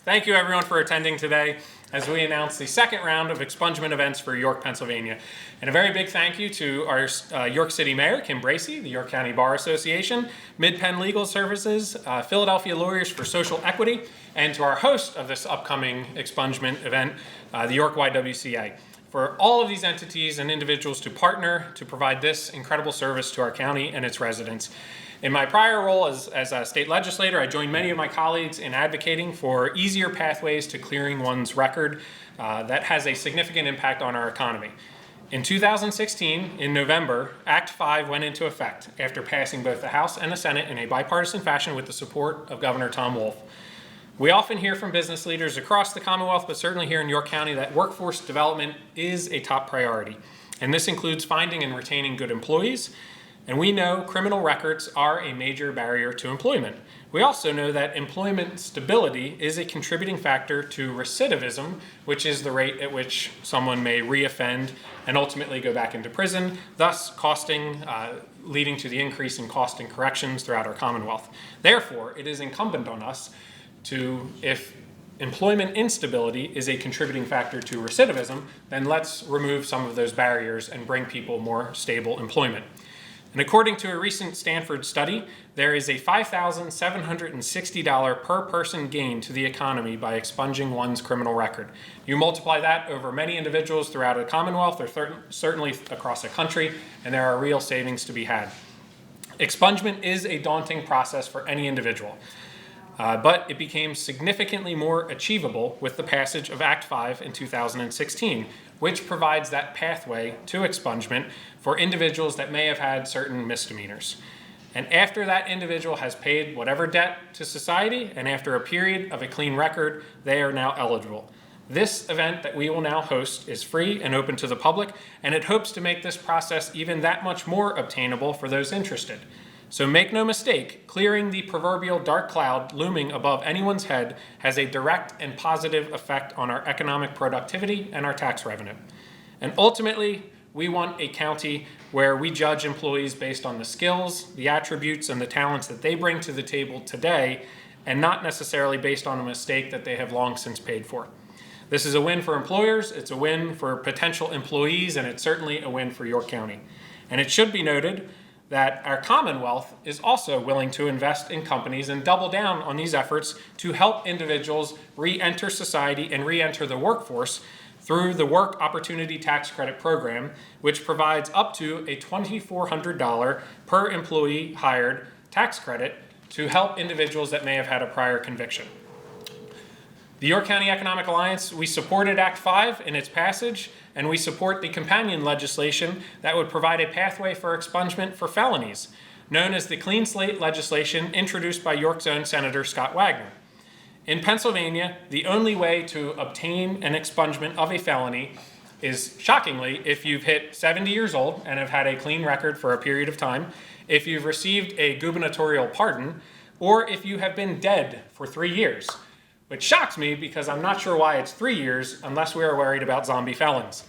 Thank you everyone for attending today as we announce the second round of expungement events for York, Pennsylvania. And a very big thank you to our York City Mayor, Kim Bracey, the York County Bar Association, Mid-Penn Legal Services, Philadelphia Lawyers for Social Equity, and to our host of this upcoming expungement event, the York YWCA. For all of these entities and individuals to partner to provide this incredible service to our county and its residents. In my prior role as a state legislator, I joined many of my colleagues in advocating for easier pathways to clearing one's record that has a significant impact on our economy. In 2016, in November, Act 5 went into effect after passing both the House and the Senate in a bipartisan fashion with the support of Governor Tom Wolf. We often hear from business leaders across the Commonwealth, but certainly here in York County, that workforce development is a top priority. And this includes finding and retaining good employees. And we know criminal records are a major barrier to employment. We also know that employment stability is a contributing factor to recidivism, which is the rate at which someone may reoffend and ultimately go back into prison, thus leading to the increase in cost in corrections throughout our Commonwealth. Therefore, it is incumbent on us if employment instability is a contributing factor to recidivism, then let's remove some of those barriers and bring people more stable employment. And according to a recent Stanford study, there is a $5,760 per person gain to the economy by expunging one's criminal record. You multiply that over many individuals throughout a Commonwealth, or certainly across a country, and there are real savings to be had. Expungement is a daunting process for any individual, but it became significantly more achievable with the passage of Act 5 in 2016, which provides that pathway to expungement for individuals that may have had certain misdemeanors. And after that individual has paid whatever debt to society, and after a period of a clean record, they are now eligible. This event that we will now host is free and open to the public, and it hopes to make this process even that much more obtainable for those interested. So make no mistake, clearing the proverbial dark cloud looming above anyone's head has a direct and positive effect on our economic productivity and our tax revenue. And ultimately, we want a county where we judge employees based on the skills, the attributes, and the talents that they bring to the table today, and not necessarily based on a mistake that they have long since paid for. This is a win for employers, it's a win for potential employees, and it's certainly a win for York County. And it should be noted that our Commonwealth is also willing to invest in companies and double down on these efforts to help individuals re-enter society and re-enter the workforce through the Work Opportunity Tax Credit Program, which provides up to a $2,400 per employee hired tax credit to help individuals that may have had a prior conviction. The York County Economic Alliance, we supported Act 5 in its passage, and we support the companion legislation that would provide a pathway for expungement for felonies, known as the Clean Slate legislation introduced by York's own Senator Scott Wagner. In Pennsylvania, the only way to obtain an expungement of a felony is, shockingly, if you've hit 70 years old and have had a clean record for a period of time, if you've received a gubernatorial pardon, or if you have been dead for 3 years. Which shocks me because I'm not sure why it's 3 years unless we are worried about zombie felons.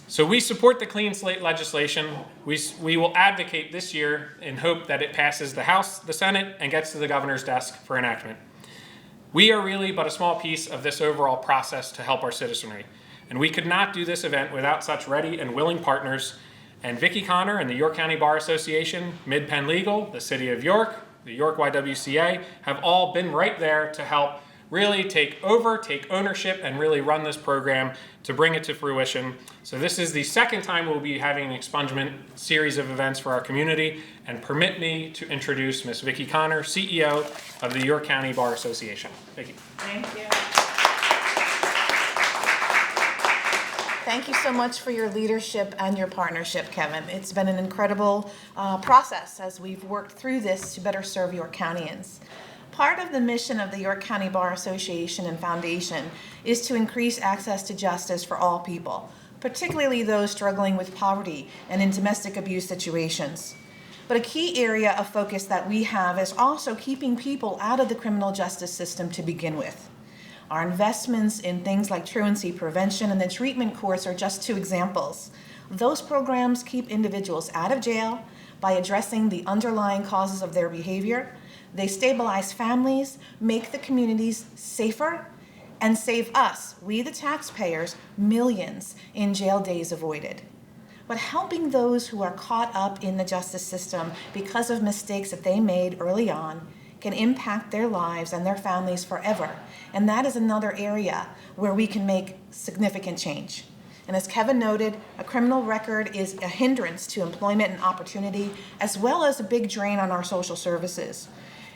So we support the Clean Slate legislation. We will advocate this year in hope that it passes the House, the Senate, and gets to the governor's desk for enactment. We are really but a small piece of this overall process to help our citizenry. And we could not do this event without such ready and willing partners. And Vicki Connor and the York County Bar Association, Mid-Penn Legal, the City of York, the York YWCA have all been right there to help really take ownership, and really run this program to bring it to fruition. So this is the second time we'll be having an expungement series of events for our community, and permit me to introduce Ms. Vicki Connor, CEO of the York County Bar Association. Vicki. Thank you. Thank you so much for your leadership and your partnership, Kevin. It's been an incredible process as we've worked through this to better serve York Countyans. Part of the mission of the York County Bar Association and Foundation is to increase access to justice for all people, particularly those struggling with poverty and in domestic abuse situations. But a key area of focus that we have is also keeping people out of the criminal justice system to begin with. Our investments in things like truancy prevention and the treatment course are just two examples. Those programs keep individuals out of jail by addressing the underlying causes of their behavior, They stabilize families, make the communities safer, and save us, we the taxpayers, millions in jail days avoided. But helping those who are caught up in the justice system because of mistakes that they made early on can impact their lives and their families forever. And that is another area where we can make significant change. And as Kevin noted, a criminal record is a hindrance to employment and opportunity, as well as a big drain on our social services.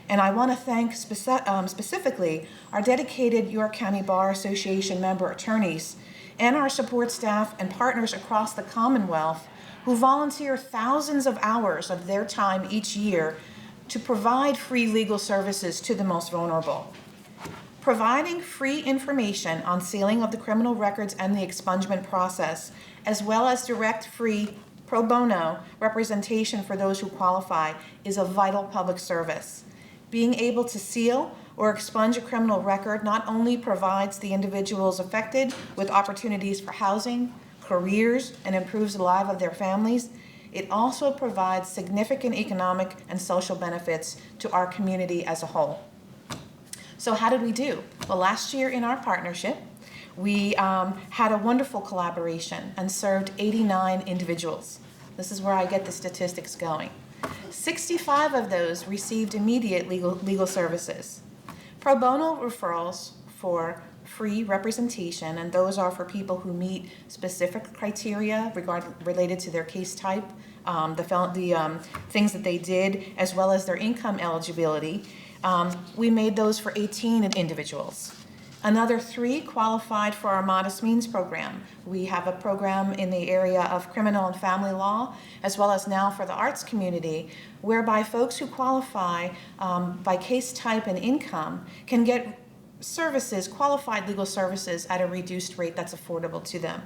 And I want to thank specifically our dedicated York County Bar Association member attorneys and our support staff and partners across the Commonwealth who volunteer thousands of hours of their time each year to provide free legal services to the most vulnerable. Providing free information on sealing of the criminal records and the expungement process, as well as direct free pro bono representation for those who qualify, is a vital public service. Being able to seal or expunge a criminal record not only provides the individuals affected with opportunities for housing, careers, and improves the lives of their families, it also provides significant economic and social benefits to our community as a whole. So how did we do? Well, last year in our partnership, we had a wonderful collaboration and served 89 individuals. This is where I get the statistics going. 65 of those received immediate legal services. Pro bono referrals for free representation, and those are for people who meet specific criteria related to their case type, the things that they did, as well as their income eligibility. We made those for 18 individuals. Another 3 qualified for our Modest Means program. We have a program in the area of criminal and family law, as well as now for the arts community, whereby folks who qualify by case type and income can get services, qualified legal services at a reduced rate that's affordable to them.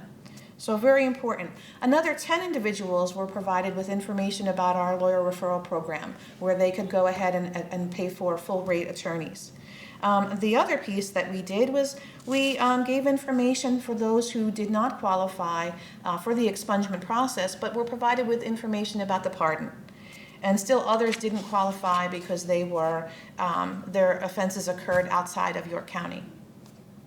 So very important. Another 10 individuals were provided with information about our lawyer referral program, where they could go ahead and pay for full rate attorneys. The other piece that we did was we gave information for those who did not qualify for the expungement process, but were provided with information about the pardon. And still others didn't qualify because they were, their offenses occurred outside of York County.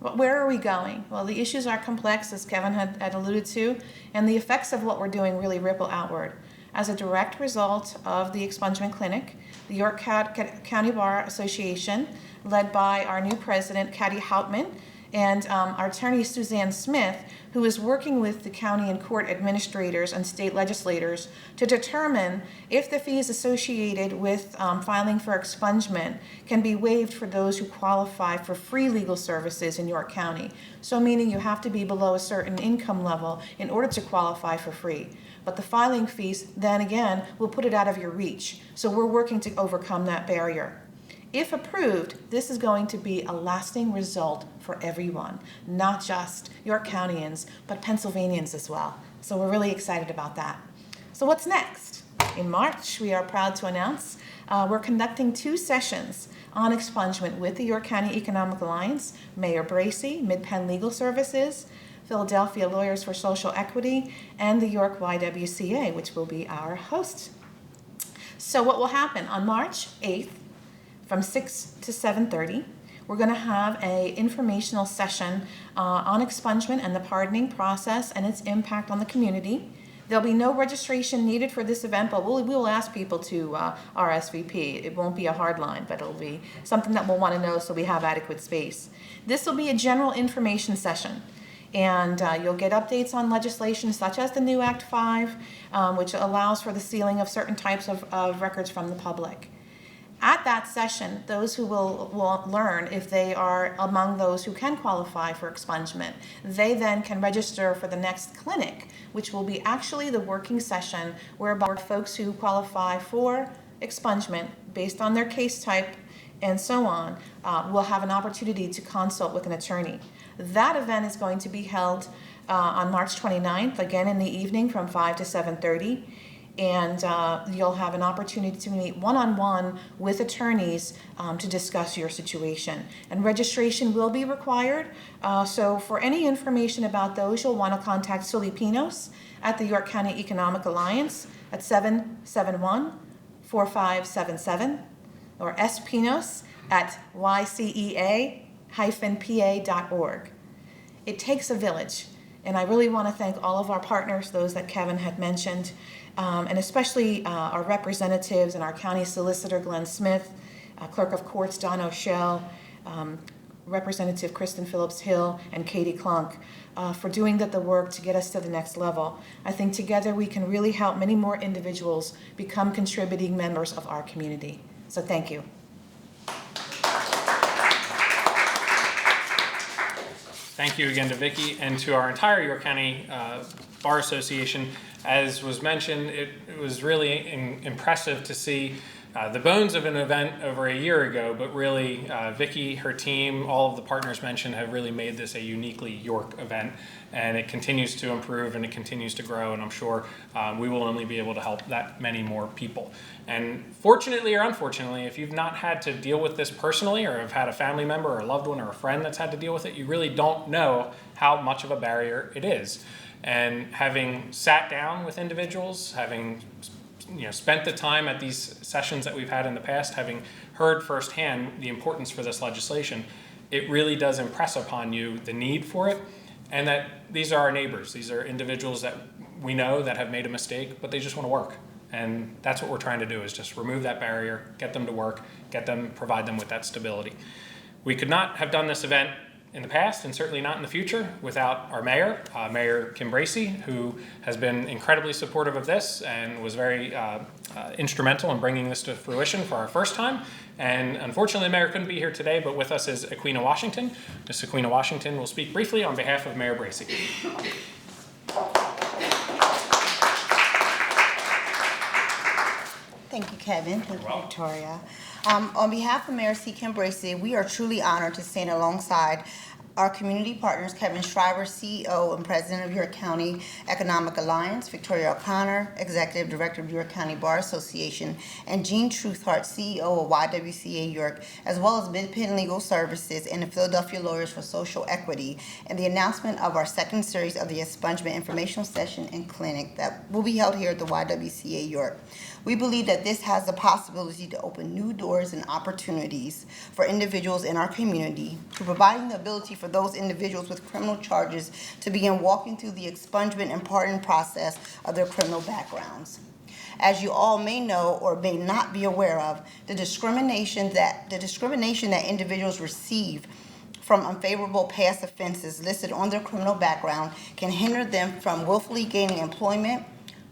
But where are we going? Well, the issues are complex, as Kevin had alluded to, and the effects of what we're doing really ripple outward. As a direct result of the expungement clinic, the York County Bar Association, led by our new president, Kathy Houtman, and our attorney, Suzanne Smith, who is working with the county and court administrators and state legislators to determine if the fees associated with filing for expungement can be waived for those who qualify for free legal services in York County. So meaning you have to be below a certain income level in order to qualify for free. But the filing fees, then again, will put it out of your reach. So we're working to overcome that barrier. If approved, this is going to be a lasting result for everyone, not just York Countyans, but Pennsylvanians as well. So we're really excited about that. So what's next? In March, we are proud to announce we're conducting 2 sessions on expungement with the York County Economic Alliance, Mayor Bracey, Mid-Penn Legal Services, Philadelphia Lawyers for Social Equity, and the York YWCA, which will be our host. So what will happen on March 8th, from 6 to 7:30, we're going to have an informational session on expungement and the pardoning process and its impact on the community. There'll be no registration needed for this event, but we will ask people to RSVP. It won't be a hard line, but it'll be something that we'll want to know so we have adequate space. This will be a general information session, and you'll get updates on legislation such as the new Act 5, which allows for the sealing of certain types of records from the public. At that session, those who will learn if they are among those who can qualify for expungement, they then can register for the next clinic, which will be actually the working session whereby folks who qualify for expungement based on their case type and so on will have an opportunity to consult with an attorney. That event is going to be held on March 29th, again in the evening from 5 to 7:30. And you'll have an opportunity to meet one-on-one with attorneys to discuss your situation. And registration will be required, so for any information about those, you'll want to contact Sully Pinos at the York County Economic Alliance at 771-4577, or espinos@ycea-pa.org. It takes a village, and I really want to thank all of our partners, those that Kevin had mentioned, and especially our representatives and our county solicitor, Glenn Smith, clerk of courts, Don O'Shell, Representative Kristen Phillips Hill, and Katie Klunk, for doing the work to get us to the next level. I think together we can really help many more individuals become contributing members of our community. So thank you. Thank you again to Vicki and to our entire York County Bar Association. As was mentioned, it was really impressive to see the bones of an event over a year ago, but really Vicki, her team, all of the partners mentioned have really made this a uniquely York event, and it continues to improve and it continues to grow, and I'm sure we will only be able to help that many more people. And fortunately or unfortunately, if you've not had to deal with this personally, or have had a family member or a loved one or a friend that's had to deal with it, you really don't know how much of a barrier it is. And having sat down with individuals, having spent the time at these sessions that we've had in the past, having heard firsthand the importance for this legislation, it really does impress upon you the need for it, and that these are our neighbors. These are individuals that we know that have made a mistake, but they just want to work. And that's what we're trying to do, is just remove that barrier, get them to work, provide them with that stability. We could not have done this event in the past, and certainly not in the future, without our mayor, Mayor Kim Bracey, who has been incredibly supportive of this and was very instrumental in bringing this to fruition for our first time. And unfortunately, the mayor couldn't be here today, but with us is Aquina Washington. Ms. Aquina Washington will speak briefly on behalf of Mayor Bracey. Thank you, Kevin. Thank you, Victoria. On behalf of Mayor Kim Bracey, we are truly honored to stand alongside our community partners, Kevin Schreiber, CEO and President of York County Economic Alliance, Victoria O'Connor, Executive Director of York County Bar Association, and Jean Truthhart, CEO of YWCA York, as well as Midpen Legal Services and the Philadelphia Lawyers for Social Equity, and the announcement of our second series of the expungement informational session and clinic that will be held here at the YWCA York. We believe that this has the possibility to open new doors and opportunities for individuals in our community, to providing the ability for those individuals with criminal charges to begin walking through the expungement and pardon process of their criminal backgrounds. As you all may know or may not be aware of, the discrimination that individuals receive from unfavorable past offenses listed on their criminal background can hinder them from willfully gaining employment,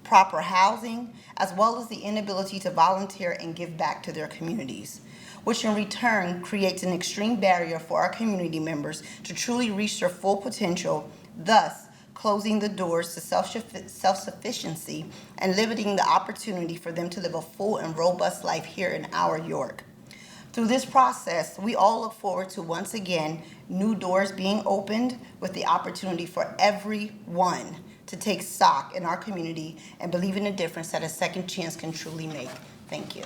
proper housing, as well as the inability to volunteer and give back to their communities, which in return creates an extreme barrier for our community members to truly reach their full potential, thus closing the doors to self-sufficiency and limiting the opportunity for them to live a full and robust life here in our York. Through this process, we all look forward to, once again, new doors being opened with the opportunity for everyone to take stock in our community and believe in the difference that a second chance can truly make. Thank you.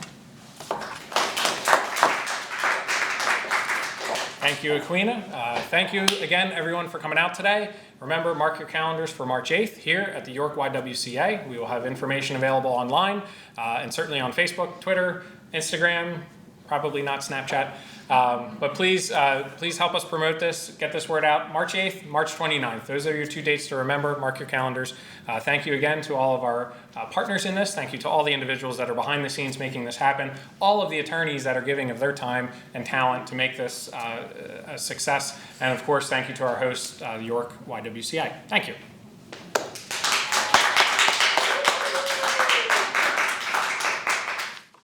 Thank you, Aquina. Thank you again, everyone, for coming out today. Remember, mark your calendars for March 8th here at the York YWCA. We will have information available online and certainly on Facebook, Twitter, Instagram, probably not Snapchat. But please help us promote this, get this word out. March 8th, March 29th. Those are your two dates to remember. Mark your calendars. Thank you again to all of our partners in this. Thank you to all the individuals that are behind the scenes making this happen. All of the attorneys that are giving of their time and talent to make this a success. And of course, thank you to our host, York YWCA. Thank you.